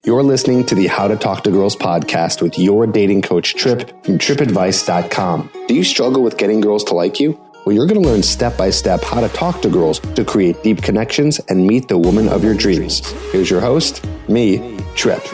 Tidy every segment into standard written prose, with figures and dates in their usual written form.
You're listening to the How to Talk to Girls podcast with your dating coach, Trip, from tripadvice.com. Do you struggle with getting girls to like you? Well, you're going to learn step-by-step how to talk to girls to create deep connections and meet the woman of your dreams. Here's your host, me, Trip.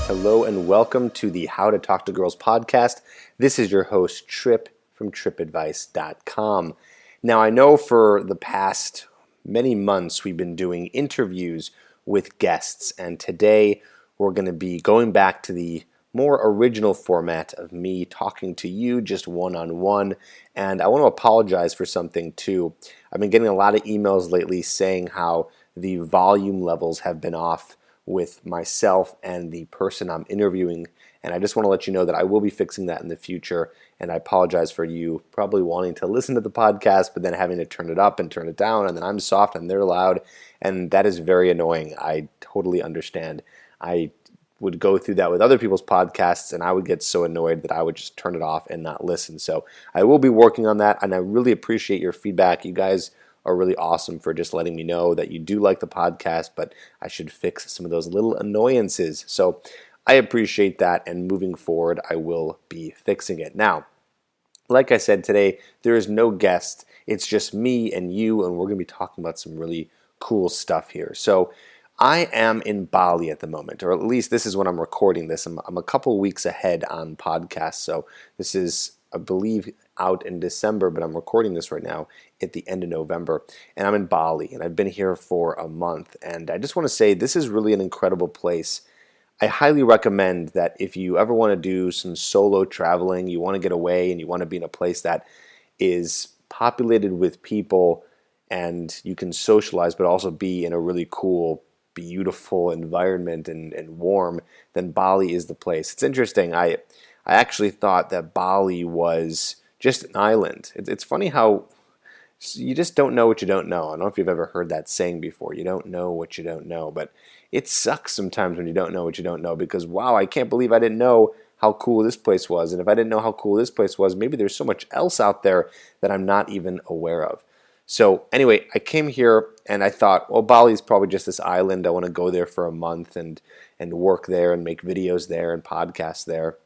Hello and welcome to the How to Talk to Girls podcast. This is your host, Trip, from tripadvice.com. Now, I know for the past many months we've been doing interviews with guests, and today we're going to be going back to the more original format of me talking to you just one-on-one. And I want to apologize for something too. I've been getting a lot of emails lately saying how the volume levels have been off with myself and the person I'm interviewing, and I just want to let you know that I will be fixing that in the future, and I apologize for you probably wanting to listen to the podcast but then having to turn it up and turn it down, and then I'm soft and they're loud, and that is very annoying. I totally understand. I would go through that with other people's podcasts, and I would get so annoyed that I would just turn it off and not listen. So I will be working on that, and I really appreciate your feedback. You guys are really awesome for just letting me know that you do like the podcast, but I should fix some of those little annoyances. So I appreciate that, and moving forward, I will be fixing it. Now, like I said today, there is no guest. It's just me and you, and we're going to be talking about some really cool stuff here. So I am in Bali at the moment, or at least this is when I'm recording this. I'm a couple weeks ahead on podcasts, so this is, I believe, out in December, but I'm recording this right now at the end of November, and I'm in Bali, and I've been here for a month, and I just want to say this is really an incredible place. I highly recommend that if you ever want to do some solo traveling, you want to get away, and you want to be in a place that is populated with people, and you can socialize, but also be in a really cool, beautiful environment and warm, then Bali is the place. It's interesting. I actually thought that Bali was just an island. It's funny how you just don't know what you don't know. I don't know if you've ever heard that saying before. You don't know what you don't know. But it sucks sometimes when you don't know what you don't know, because, wow, I can't believe I didn't know how cool this place was. And if I didn't know how cool this place was, maybe there's so much else out there that I'm not even aware of. So anyway, I came here and I thought, well, Bali's probably just this island. I want to go there for a month and work there and make videos there and podcasts there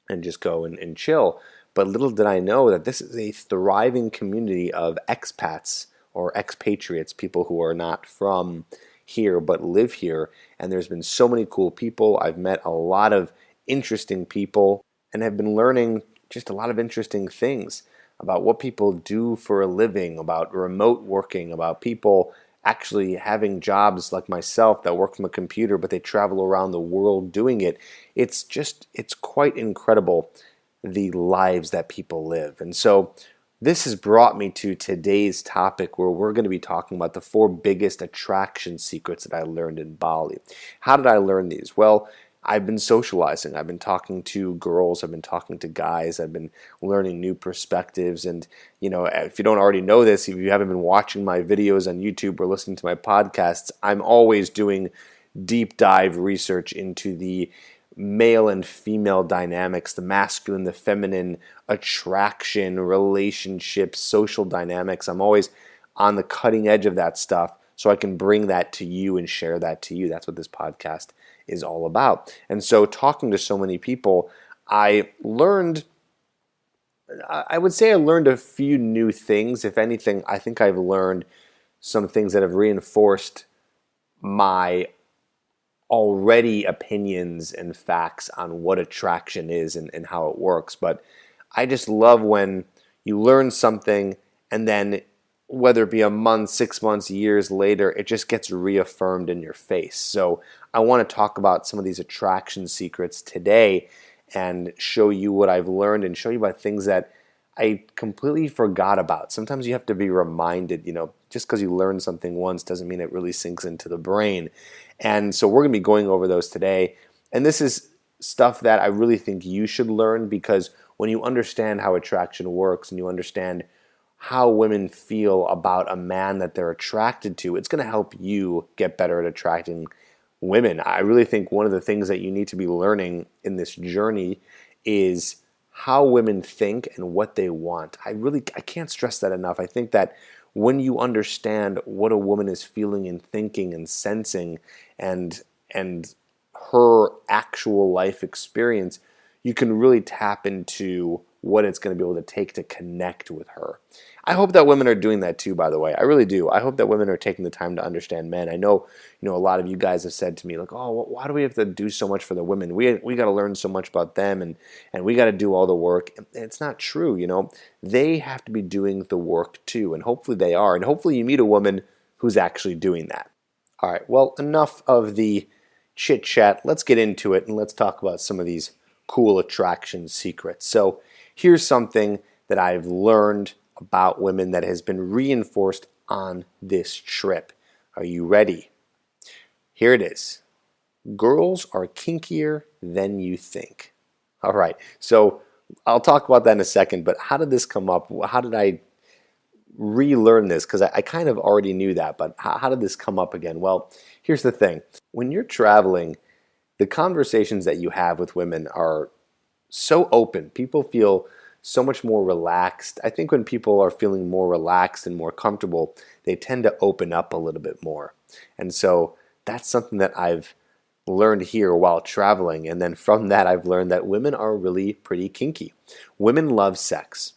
and just go and chill. But little did I know that this is a thriving community of expats or expatriates, people who are not from here but live here. And there's been so many cool people. I've met a lot of interesting people and have been learning just a lot of interesting things about what people do for a living, about remote working, about people actually having jobs like myself that work from a computer, but they travel around the world doing it. It's quite incredible, the lives that people live. And so this has brought me to today's topic, where we're going to be talking about the 4 biggest attraction secrets that I learned in Bali. How did I learn these? Well, I've been socializing. I've been talking to girls. I've been talking to guys. I've been learning new perspectives. And, you know, if you don't already know this, if you haven't been watching my videos on YouTube or listening to my podcasts, I'm always doing deep dive research into the male and female dynamics, the masculine, the feminine, attraction, relationships, social dynamics. I'm always on the cutting edge of that stuff so I can bring that to you and share that to you. That's what this podcast is all about. And so talking to so many people, I would say I learned a few new things. If anything, I think I've learned some things that have reinforced my already opinions and facts on what attraction is and how it works. But I just love when you learn something and then, whether it be a month, 6 months, years later, it just gets reaffirmed in your face. So I want to talk about some of these attraction secrets today and show you what I've learned and show you about things that I completely forgot about. Sometimes you have to be reminded, just because you learn something once doesn't mean it really sinks into the brain. And so we're going to be going over those today. And this is stuff that I really think you should learn, because when you understand how attraction works and you understand how women feel about a man that they're attracted to, it's going to help you get better at attracting women. I really think one of the things that you need to be learning in this journey is how women think and what they want. I can't stress that enough. I think that when you understand what a woman is feeling and thinking and sensing and and her actual life experience, you can really tap into what it's going to be able to take to connect with her. I hope that women are doing that too, by the way. I really do. I hope that women are taking the time to understand men. I know, a lot of you guys have said to me, like, oh, why do we have to do so much for the women? We got to learn so much about them, and we got to do all the work. And it's not true. They have to be doing the work too, and hopefully they are. And hopefully you meet a woman who's actually doing that. All right, well, enough of the chit chat. Let's get into it and let's talk about some of these cool attraction secrets. So here's something that I've learned about women that has been reinforced on this trip. Are you ready? Here it is. Girls are kinkier than you think. All right, so I'll talk about that in a second, but how did this come up? How did I relearn this? Because I kind of already knew that, but how did this come up again? Well, here's the thing. When you're traveling, the conversations that you have with women are so open. People feel so much more relaxed. I think when people are feeling more relaxed and more comfortable, they tend to open up a little bit more. And so that's something that I've learned here while traveling. And then from that, I've learned that women are really pretty kinky. Women love sex.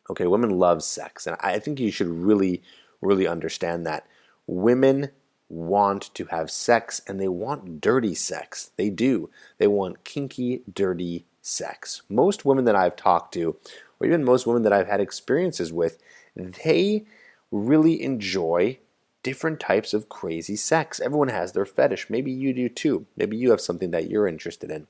Okay, women love sex. And I think you should really, really understand that. Women want to have sex, and they want dirty sex. They do. They want kinky, dirty sex. Most women that I've talked to, or even most women that I've had experiences with, they really enjoy different types of crazy sex. Everyone has their fetish. Maybe you do too. Maybe you have something that you're interested in.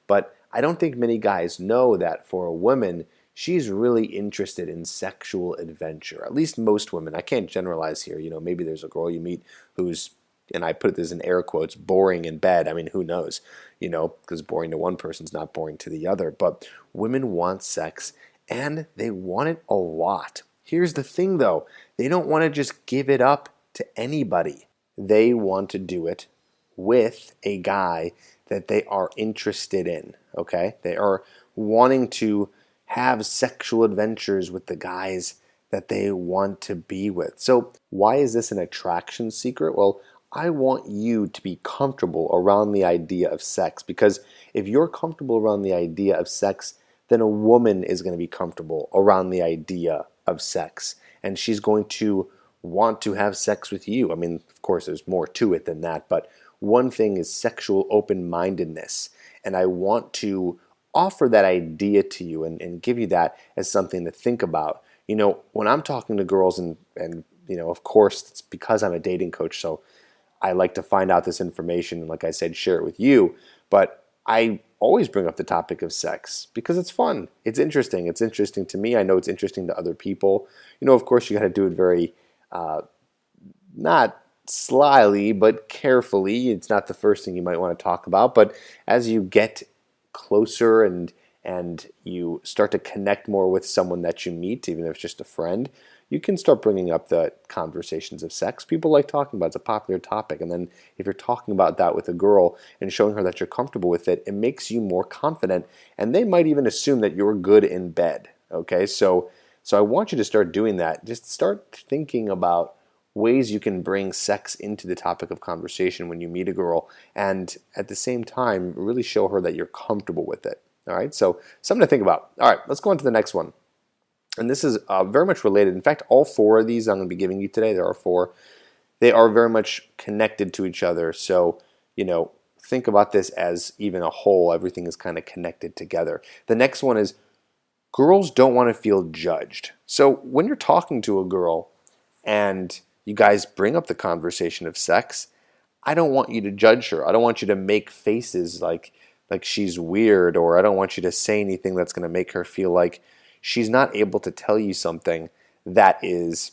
But I don't think many guys know that for a woman, she's really interested in sexual adventure. At least most women. I can't generalize here. Maybe there's a girl you meet who's, and I put this in air quotes, boring in bed. I mean, who knows? Because boring to one person's not boring to the other. But women want sex, and they want it a lot. Here's the thing, though. They don't want to just give it up to anybody. They want to do it with a guy that they are interested in, okay? They are wanting to have sexual adventures with the guys that they want to be with. So why is this an attraction secret? Well, I want you to be comfortable around the idea of sex, because if you're comfortable around the idea of sex, then a woman is going to be comfortable around the idea of sex, and she's going to want to have sex with you. I mean, of course, there's more to it than that, but one thing is sexual open-mindedness, and I want to offer that idea to you and give you that as something to think about. When I'm talking to girls, and of course, it's because I'm a dating coach, so I like to find out this information and, like I said, share it with you. But I always bring up the topic of sex because it's fun. It's interesting. It's interesting to me. I know it's interesting to other people. Of course, you got to do it very, not slyly, but carefully. It's not the first thing you might want to talk about. But as you get closer and you start to connect more with someone that you meet, even if it's just a friend, you can start bringing up the conversations of sex. People like talking about it. It's a popular topic. And then if you're talking about that with a girl and showing her that you're comfortable with it, it makes you more confident. And they might even assume that you're good in bed. Okay, so I want you to start doing that. Just start thinking about ways you can bring sex into the topic of conversation when you meet a girl, and at the same time, really show her that you're comfortable with it. All right, so something to think about. All right, let's go on to the next one. And this is very much related. In fact, all four of these I'm going to be giving you today, there are four, they are very much connected to each other. So, think about this as even a whole. Everything is kind of connected together. The next one is girls don't want to feel judged. So when you're talking to a girl and you guys bring up the conversation of sex, I don't want you to judge her. I don't want you to make faces like she's weird, or I don't want you to say anything that's going to make her feel like she's not able to tell you something that is,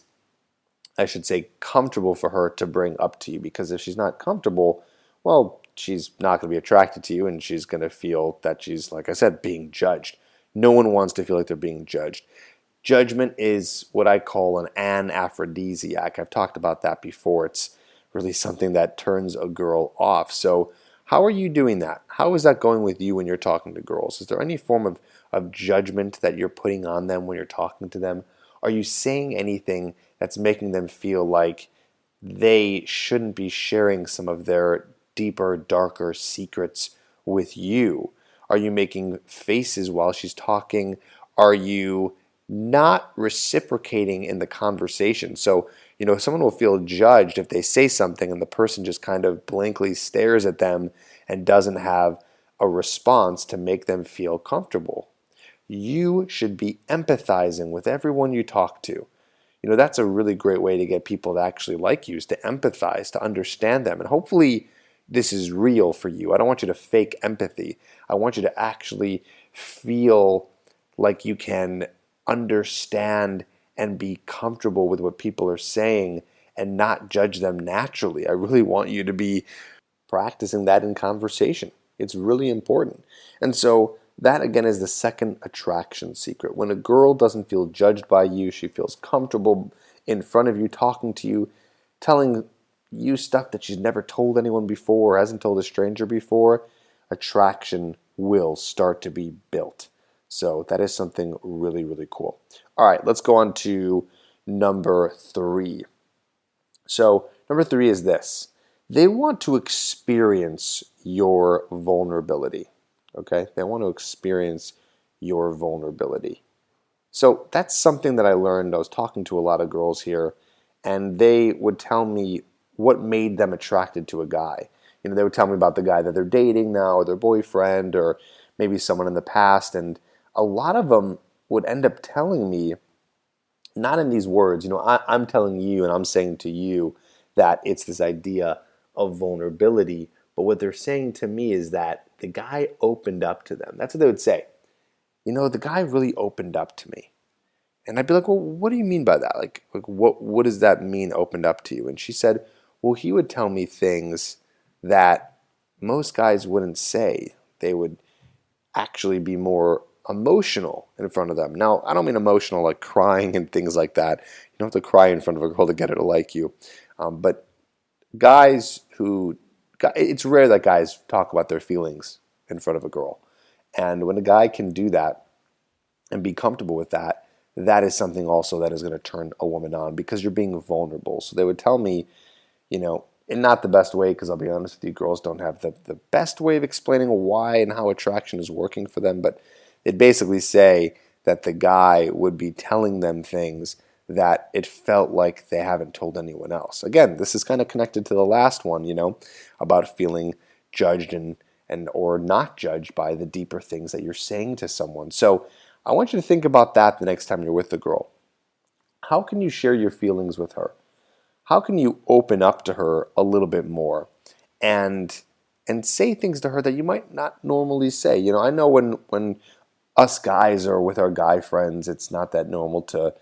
I should say, comfortable for her to bring up to you. Because if she's not comfortable, well, she's not going to be attracted to you, and she's going to feel that she's, like I said, being judged. No one wants to feel like they're being judged. Judgment is what I call an aphrodisiac. I've talked about that before. It's really something that turns a girl off. So How are you doing that? How is that going with you when you're talking to girls? Is there any form of judgment that you're putting on them when you're talking to them? Are you saying anything that's making them feel like they shouldn't be sharing some of their deeper, darker secrets with you? Are you making faces while she's talking? Are you not reciprocating in the conversation? So, someone will feel judged if they say something and the person just kind of blankly stares at them and doesn't have a response to make them feel comfortable. You should be empathizing with everyone you talk to. That's a really great way to get people to actually like you, is to empathize, to understand them. And hopefully this is real for you. I don't want you to fake empathy. I want you to actually feel like you can understand and be comfortable with what people are saying and not judge them naturally. I really want you to be practicing that in conversation. It's really important. And so that again is the second attraction secret. When a girl doesn't feel judged by you, she feels comfortable in front of you, talking to you, telling you stuff that she's never told anyone before or hasn't told a stranger before, attraction will start to be built. So that is something really, really cool. All right, let's go on to number 3. So number 3 is this. They want to experience your vulnerability. Okay? They want to experience your vulnerability. So that's something that I learned. I was talking to a lot of girls here, and they would tell me what made them attracted to a guy. They would tell me about the guy that they're dating now, or their boyfriend, or maybe someone in the past. And a lot of them would end up telling me, not in these words, I'm telling you and I'm saying to you that it's this idea of vulnerability. But what they're saying to me is that the guy opened up to them. That's what they would say. The guy really opened up to me. And I'd be like, well, what do you mean by that? Like what does that mean, opened up to you? And she said, well, he would tell me things that most guys wouldn't say. They would actually be more emotional in front of them. Now, I don't mean emotional like crying and things like that. You don't have to cry in front of a girl to get her to like you. But it's rare that guys talk about their feelings in front of a girl. And when a guy can do that and be comfortable with that, that is something also that is going to turn a woman on, because you're being vulnerable. So they would tell me, in not the best way, because I'll be honest with you, girls don't have the best way of explaining why and how attraction is working for them, but they'd basically say that the guy would be telling them things that it felt like they haven't told anyone else. Again, this is kind of connected to the last one, about feeling judged and or not judged by the deeper things that you're saying to someone. So I want you to think about that the next time you're with a girl. How can you share your feelings with her? How can you open up to her a little bit more and say things to her that you might not normally say? I know when us guys are with our guy friends, it's not that normal to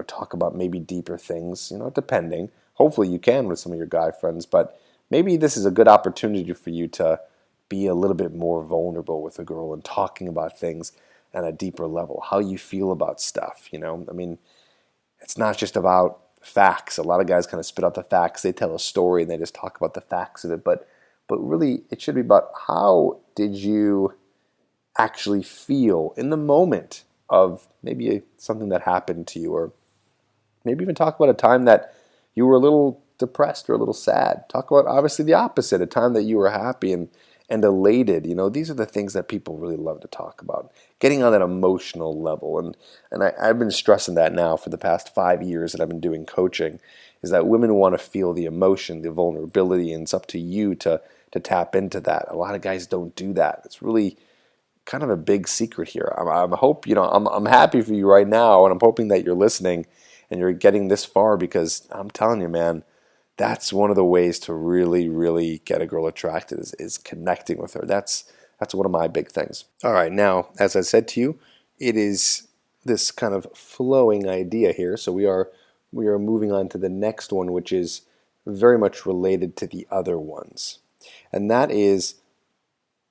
talk about maybe deeper things, depending. Hopefully you can with some of your guy friends, but maybe this is a good opportunity for you to be a little bit more vulnerable with a girl and talking about things at a deeper level, how you feel about stuff. It's not just about facts. A lot of guys kind of spit out the facts. They tell a story and they just talk about the facts of it, but really it should be about how did you actually feel in the moment of maybe something that happened to you, or maybe even talk about a time that you were a little depressed or a little sad. Talk about obviously the opposite, a time that you were happy and elated. These are the things that people really love to talk about. Getting on that emotional level. And I've been stressing that now for the past 5 years that I've been doing coaching, is that women want to feel the emotion, the vulnerability, and it's up to you to tap into that. A lot of guys don't do that. It's really kind of a big secret here. I'm happy for you right now, and I'm hoping that you're listening and you're getting this far, because I'm telling you, man, that's one of the ways to really, really get a girl attracted is connecting with her. That's one of my big things. All right, now, as I said to you, it is this kind of flowing idea here. So we are moving on to the next one, which is very much related to the other ones. And that is,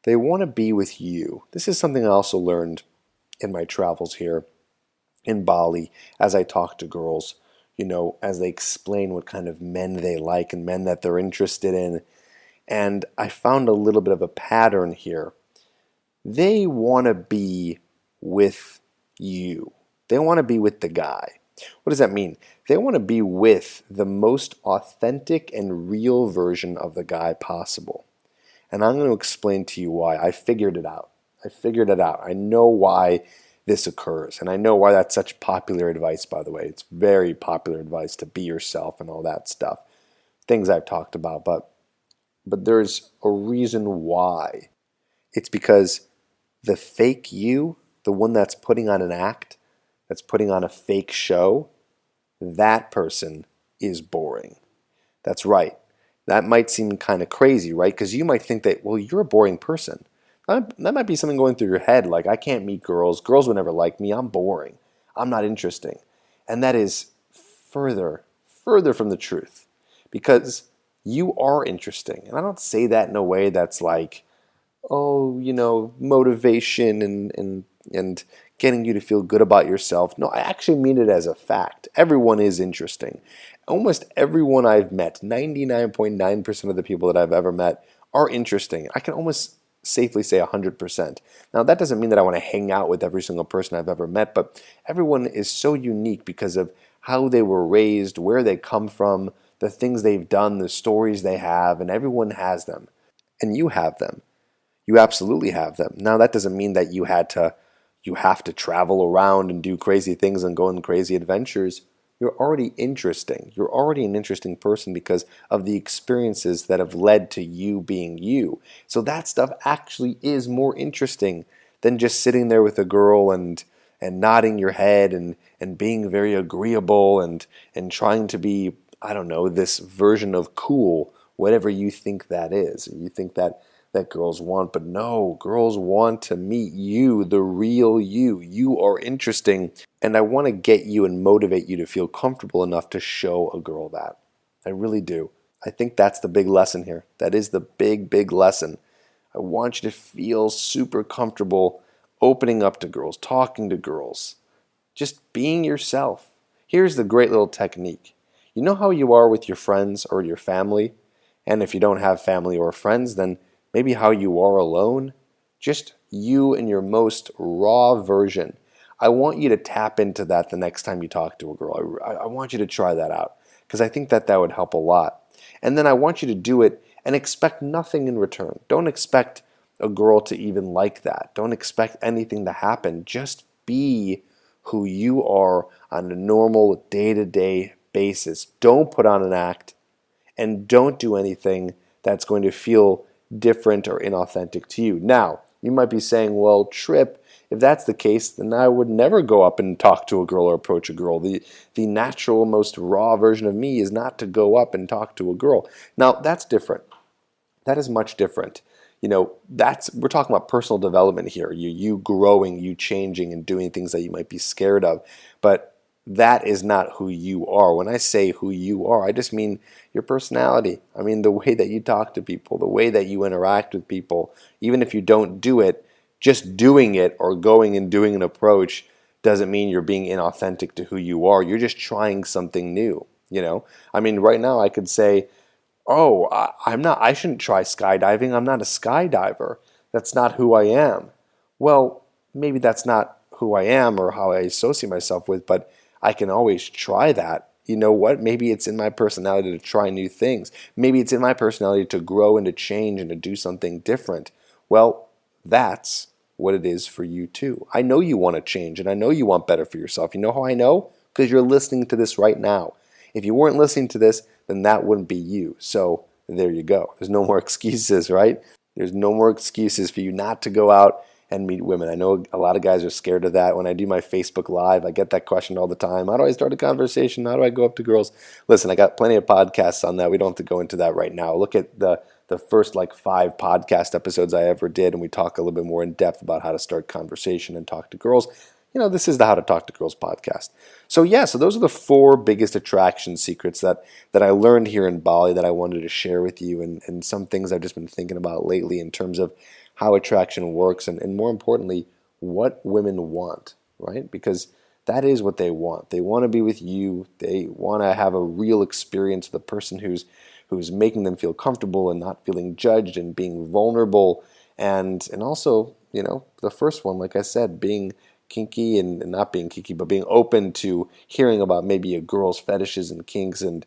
they want to be with you. This is something I also learned in my travels here in Bali as I talk to girls, as they explain what kind of men they like and men that they're interested in. And I found a little bit of a pattern here. They want to be with you. They want to be with the guy. What does that mean? They want to be with the most authentic and real version of the guy possible. And I'm going to explain to you why. I figured it out. I know why this occurs. And I know why that's such popular advice, by the way. It's very popular advice to be yourself and all that stuff. Things I've talked about. But there's a reason why. It's because the fake you, the one that's putting on an act, that's putting on a fake show, that person is boring. That's right. That might seem kind of crazy, right? Because you might think that, well, you're a boring person. That might be something going through your head, like, I can't meet girls. Girls would never like me. I'm boring. I'm not interesting. And that is further from the truth. Because you are interesting. And I don't say that in a way that's like, oh, motivation and getting you to feel good about yourself. No, I actually mean it as a fact. Everyone is interesting. Almost everyone I've met, 99.9% of the people that I've ever met are interesting. I can almost safely say 100%. Now, that doesn't mean that I want to hang out with every single person I've ever met, but everyone is so unique because of how they were raised, where they come from, the things they've done, the stories they have, and everyone has them. And you have them. You absolutely have them. Now, that doesn't mean that you have to travel around and do crazy things and go on crazy adventures. You're already interesting. You're already an interesting person because of the experiences that have led to you being you. So that stuff actually is more interesting than just sitting there with a girl and nodding your head and being very agreeable and trying to be, I don't know, this version of cool, whatever you think that is. You think that girls want, but no, girls want to meet you, the real you. You are interesting, and I want to get you and motivate you to feel comfortable enough to show a girl that. I really do. I think that's the big lesson here. That is the big lesson. I want you to feel super comfortable opening up to girls, talking to girls, just being yourself. Here's the great little technique. You know how you are with your friends or your family? And if you don't have family or friends, then maybe how you are alone, just you in your most raw version. I want you to tap into that the next time you talk to a girl. I want you to try that out because I think that would help a lot. And then I want you to do it and expect nothing in return. Don't expect a girl to even like that. Don't expect anything to happen. Just be who you are on a normal day-to-day basis. Don't put on an act and don't do anything that's going to feel different or inauthentic to you. Now, you might be saying, well, Trip, if that's the case, then I would never go up and talk to a girl or approach a girl. The natural, most raw version of me is not to go up and talk to a girl. Now, that's different. That is much different. We're talking about personal development here. You growing, you changing and doing things that you might be scared of. But that is not who you are. When I say who you are, I just mean your personality. I mean the way that you talk to people, the way that you interact with people. Even if you don't do it, just doing it or going and doing an approach doesn't mean you're being inauthentic to who you are. You're just trying something new. I mean, right now I could say, oh, I shouldn't try skydiving. I'm not a skydiver. That's not who I am. Well, maybe that's not who I am or how I associate myself with, but I can always try that. You know what? Maybe it's in my personality to try new things. Maybe it's in my personality to grow and to change and to do something different. Well, that's what it is for you too. I know you want to change and I know you want better for yourself. You know how I know? Because you're listening to this right now. If you weren't listening to this, then that wouldn't be you. So there you go. There's no more excuses, right? There's no more excuses for you not to go out and meet women. I know a lot of guys are scared of that. When I do my Facebook Live, I get that question all the time. How do I start a conversation? How do I go up to girls? Listen, I got plenty of podcasts on that. We don't have to go into that right now. Look at the first 5 podcast episodes I ever did, and we talk a little bit more in depth about how to start conversation and talk to girls. This is the How to Talk to Girls podcast. So those are the 4 biggest attraction secrets that I learned here in Bali that I wanted to share with you, and some things I've just been thinking about lately in terms of how attraction works and more importantly, what women want, right? Because that is what they want. They want to be with you. They want to have a real experience with a person who's making them feel comfortable and not feeling judged and being vulnerable. And also, the first one, like I said, being kinky and not being kinky, but being open to hearing about maybe a girl's fetishes and kinks, and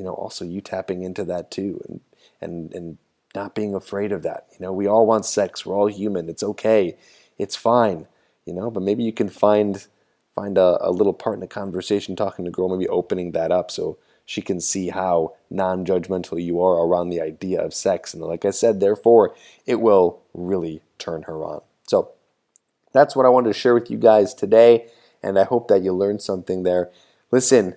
also you tapping into that too, and not being afraid of that. We all want sex. We're all human. It's okay. It's fine. But maybe you can find a little part in the conversation, talking to a girl, maybe opening that up so she can see how non-judgmental you are around the idea of sex. And like I said, therefore, it will really turn her on. So that's what I wanted to share with you guys today, and I hope that you learned something there. Listen,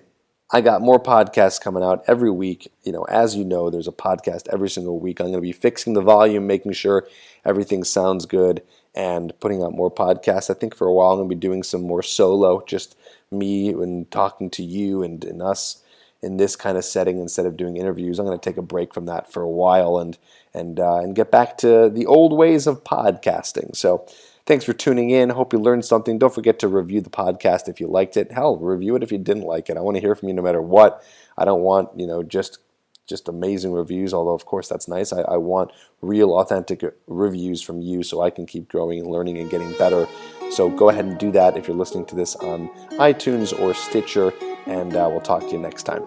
I got more podcasts coming out every week. As you know, there's a podcast every single week. I'm going to be fixing the volume, making sure everything sounds good, and putting out more podcasts. I think for a while I'm going to be doing some more solo, just me and talking to you and us in this kind of setting instead of doing interviews. I'm going to take a break from that for a while and get back to the old ways of podcasting. So thanks for tuning in. Hope you learned something. Don't forget to review the podcast if you liked it. Hell, review it if you didn't like it. I want to hear from you no matter what. I don't want, just amazing reviews, although of course that's nice. I want real, authentic reviews from you so I can keep growing and learning and getting better. So go ahead and do that if you're listening to this on iTunes or Stitcher, and we'll talk to you next time.